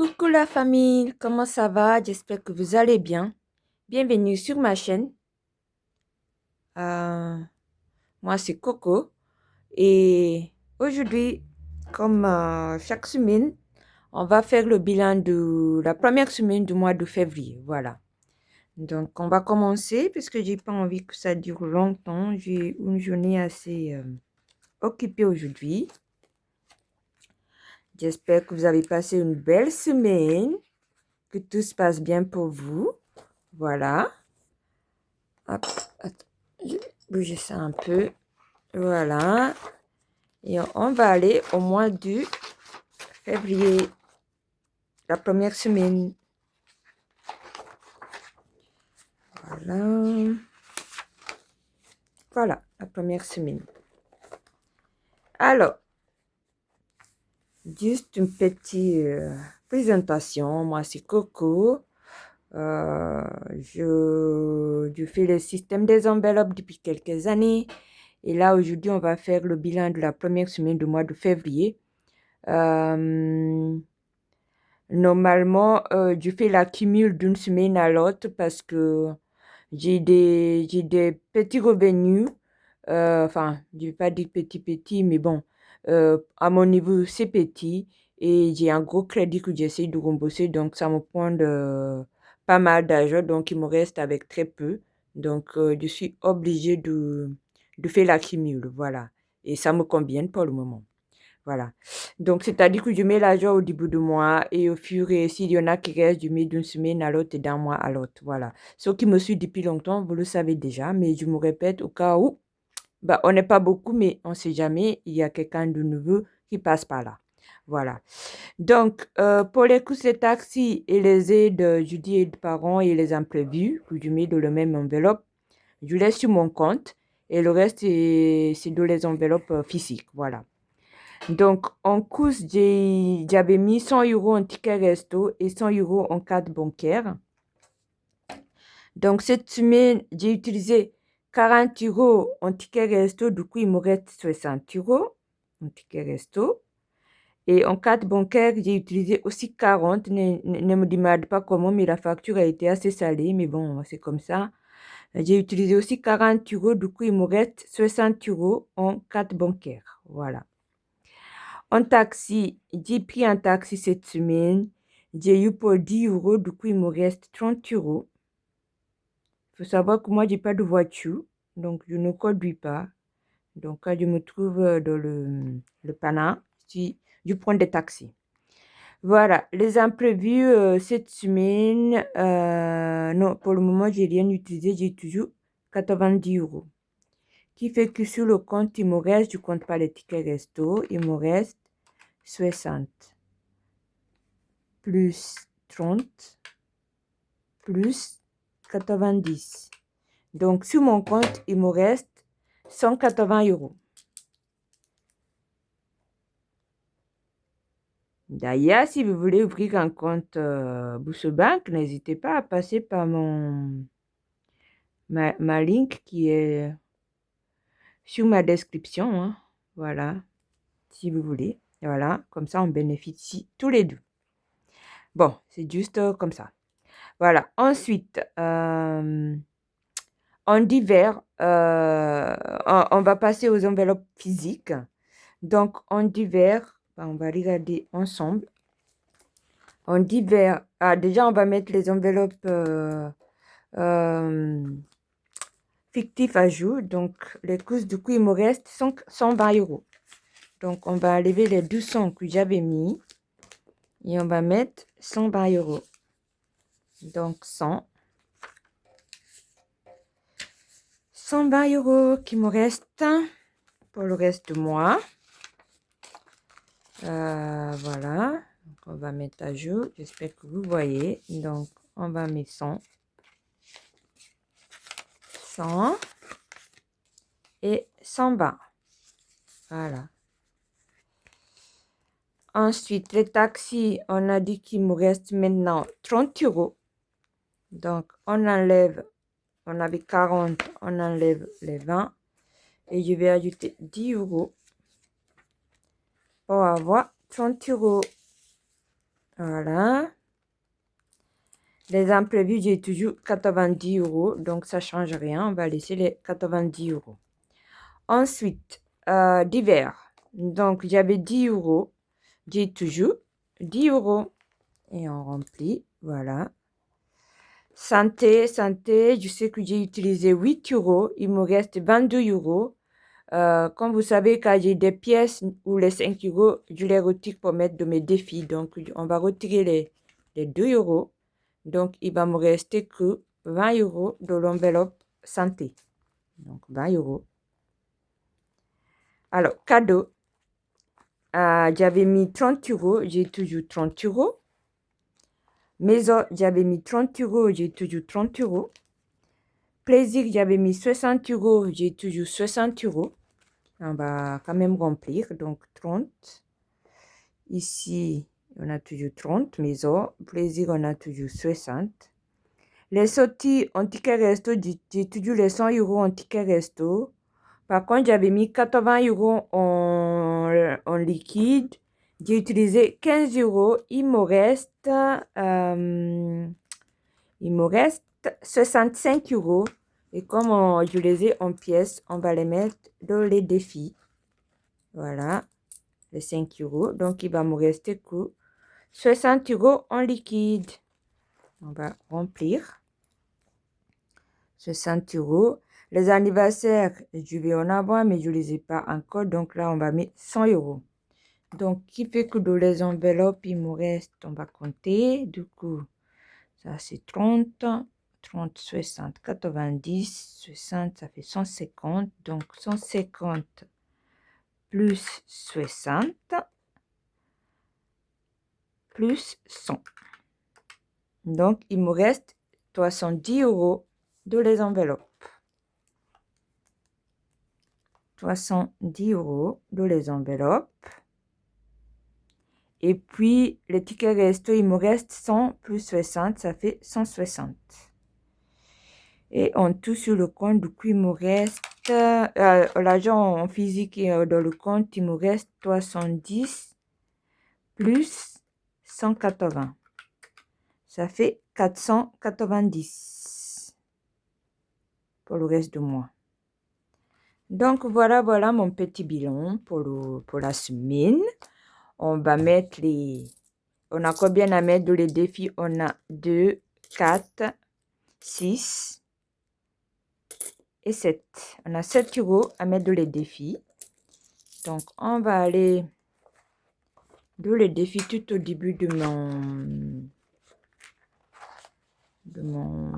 Coucou la famille, comment ça va? J'espère que vous allez bien. Bienvenue sur ma chaîne. Euh, Moi, c'est Coco. Et aujourd'hui, comme chaque semaine, on va faire le bilan de la première semaine du mois de février. Voilà. Donc, on va commencer parce que j'ai pas envie que ça dure longtemps. J'ai une journée assez occupée aujourd'hui. J'espère que vous avez passé une belle semaine, que tout se passe bien pour vous. Voilà. Hop, attends, je vais bouger ça un peu. Voilà. Et on va aller au mois de février, la première semaine. Voilà. Voilà, la première semaine. Alors, juste une petite présentation. Moi, c'est Coco. Je fais le système des enveloppes depuis quelques années. Et là, aujourd'hui, on va faire le bilan de la première semaine du mois de février. Normalement, je fais l'accumul d'une semaine à l'autre parce que j'ai des petits revenus. Enfin, je ne vais pas dire petit, mais bon, à mon niveau, c'est petit. Et j'ai un gros crédit que j'essaie de rembourser, donc ça me prend pas mal d'argent, donc il me reste avec très peu. Donc, je suis obligée de faire l'accumul, voilà. Et ça me convient pour le moment. Voilà. Donc, c'est-à-dire que je mets l'argent au début du mois et au fur et s'il y en a qui restent, je mets d'une semaine à l'autre et d'un mois à l'autre. Voilà. Ceux qui me suivent depuis longtemps, vous le savez déjà, mais je me répète au cas où, bah, on n'est pas beaucoup, mais on ne sait jamais, il y a quelqu'un de nouveau qui passe par là. Voilà. Donc, pour les coûts de taxi et les aides, je dis aides parents et les imprévus, que je mets dans le même enveloppe, je laisse sur mon compte et le reste, c'est dans les enveloppes physiques. Voilà. Donc, en course, j'avais mis 100 euros en ticket resto et 100 euros en carte bancaire. Donc, cette semaine, j'ai utilisé 40 euros en ticket resto. Du coup, il me reste 60 euros en ticket resto. Et en carte bancaire, j'ai utilisé aussi 40. Ne me demande pas comment, mais la facture a été assez salée. Mais bon, c'est comme ça. J'ai utilisé aussi 40 euros. Du coup, il me reste 60 euros en carte bancaire. Voilà. En taxi, j'ai pris un taxi cette semaine. J'ai eu pour 10 euros, du coup, il me reste 30 euros. Il faut savoir que moi, j'ai pas de voiture, donc je ne conduis pas. Donc, quand je me trouve dans le Pana, je prends des taxis. Voilà, les imprévus cette semaine, non, pour le moment, j'ai rien utilisé, j'ai toujours 90 euros. Qui fait que sur le compte, il me reste, je compte pas les tickets resto, il me reste 60. Plus 30 plus 90. Donc, sur mon compte, il me reste 180 euros. D'ailleurs, si vous voulez ouvrir un compte Bourse Bank, n'hésitez pas à passer par ma link qui est sur ma description. Hein. Voilà, si vous voulez. Voilà, comme ça, on bénéficie tous les deux. Bon, c'est juste comme ça. Voilà, ensuite, en divers, on va passer aux enveloppes physiques. Donc, en divers, on va regarder ensemble. En divers, déjà, on va mettre les enveloppes euh, fictives à jour. Donc, les coûts, du coup, il me reste 120 euros. Donc, on va enlever les 200 que j'avais mis et on va mettre 120 euros. Donc, 120 euros qui me restent pour le reste du mois. Voilà. Donc, on va mettre à jour. J'espère que vous voyez. Donc, on va mettre 100 et 120. Voilà. Ensuite, les taxis, on a dit qu'il me reste maintenant 30 euros. Donc, on enlève, on avait 40, on enlève les 20. Et je vais ajouter 10 euros pour avoir 30 euros. Voilà. Les imprévus, j'ai toujours 90 €. Donc, ça ne change rien. On va laisser les 90 €. Ensuite, divers. Donc, j'avais 10 €. J'ai toujours 10 €. Et on remplit. Voilà. Santé, santé. Je sais que j'ai utilisé 8 €. Il me reste 22 €. Comme vous savez, quand j'ai des pièces ou les 5 €, je les retire pour mettre de mes défis. Donc, on va retirer les 2 €. Donc, il va me rester que 20 € de l'enveloppe santé. Donc, 20 €. Alors, cadeau. J'avais mis 30 €. J'ai toujours 30 €. Maison, j'avais mis 30 €. J'ai toujours 30 €. Plaisir, j'avais mis 60 €. J'ai toujours 60 €. On va quand même remplir. Donc, 30. Ici, on a toujours 30. Maison, plaisir, on a toujours 60. Les sorties en ticket resto, j'ai toujours les 100 € en ticket resto. Par contre, j'avais mis 80 € en liquide. J'ai utilisé 15 €. Il me reste 65 €. Et comme je les ai en pièces, on va les mettre dans les défis. Voilà, les 5 €. Donc, il va me rester que 60 € en liquide. On va remplir. 60 €. Les anniversaires, je vais en avoir, mais je ne les ai pas encore. Donc là, on va mettre 100 €. Donc, qui fait que dans les enveloppes, il me reste, on va compter. Du coup, ça c'est 30, 30, 60, 90, 60, ça fait 150. Donc, 150 plus 60 plus 100. Donc, il me reste 70 € dans les enveloppes. 70 € dans les enveloppes. Et puis, les tickets resto, il me reste 100 plus 60, ça fait 160. Et en tout sur le compte, du coup, il me reste, l'argent en physique dans le compte, il me reste 70 plus 180. Ça fait 490 pour le reste du mois. Donc, voilà mon petit bilan pour la semaine. On va mettre on a combien à mettre dans les défis? On a 2, 4, 6 et 7. On a 7 € à mettre dans les défis. Donc, on va aller dans les défis tout au début de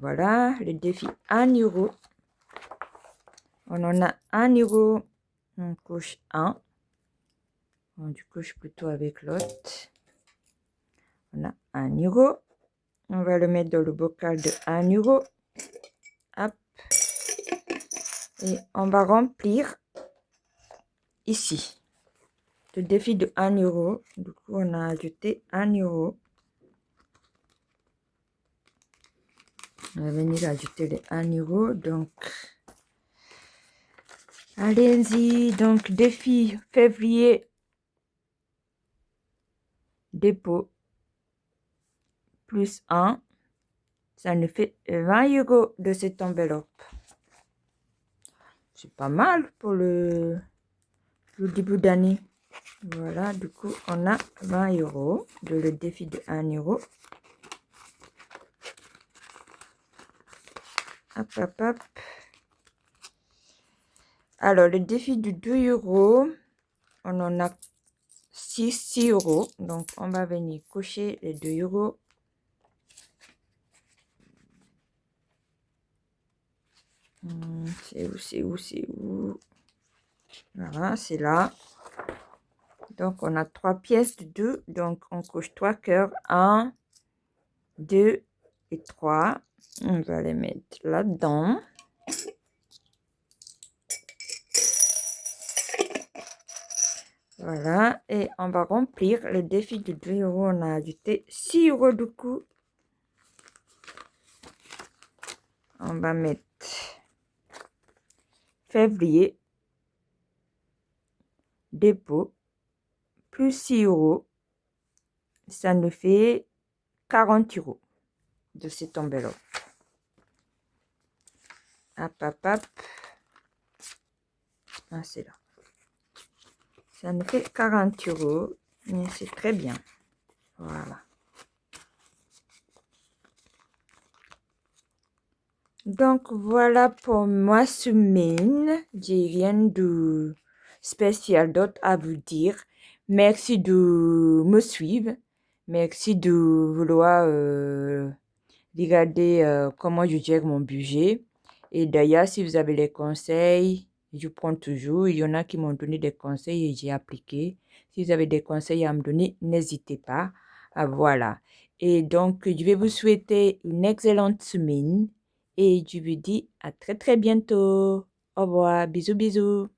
voilà, les défis 1 €. On en a 1 €. On coche 1. On coche plutôt avec l'autre. On a 1 €. On va le mettre dans le bocal de 1 €. Hop. Et on va remplir ici le défi de 1 €. Du coup, on a ajouté 1 €. On va venir ajouter les 1 €. Donc, allez-y. Donc, défi février. Dépôt. Plus 1. Ça nous fait 20 € de cette enveloppe. C'est pas mal pour le début d'année. Voilà, du coup, on a 20 € de le défi de 1 €. Hop, hop, hop. Alors, le défi de 2 €, on en a 6 €. Donc, on va venir cocher les 2 €. C'est où? Voilà, c'est là. Donc, on a 3 pièces de 2. Donc, on coche 3 cœurs. 1, 2 et 3. On va les mettre là-dedans. Voilà. Et on va remplir le défi de 2 €. On a ajouté 6 € du coup. On va mettre février. Dépôt. Plus 6 €. ça nous fait 40 € de cette enveloppe. Hop, hop, hop. Ah, c'est là. Ça nous fait 40 €. Mais c'est très bien. Voilà. Donc, voilà pour ma semaine. J'ai rien de spécial d'autre à vous dire. Merci de me suivre. Merci de vouloir regarder comment je gère mon budget. Et d'ailleurs, si vous avez des conseils, je prends toujours. Il y en a qui m'ont donné des conseils et j'ai appliqué. Si vous avez des conseils à me donner, n'hésitez pas. Ah, voilà. Et donc, je vais vous souhaiter une excellente semaine et je vous dis à très très bientôt. Au revoir. Bisous, bisous.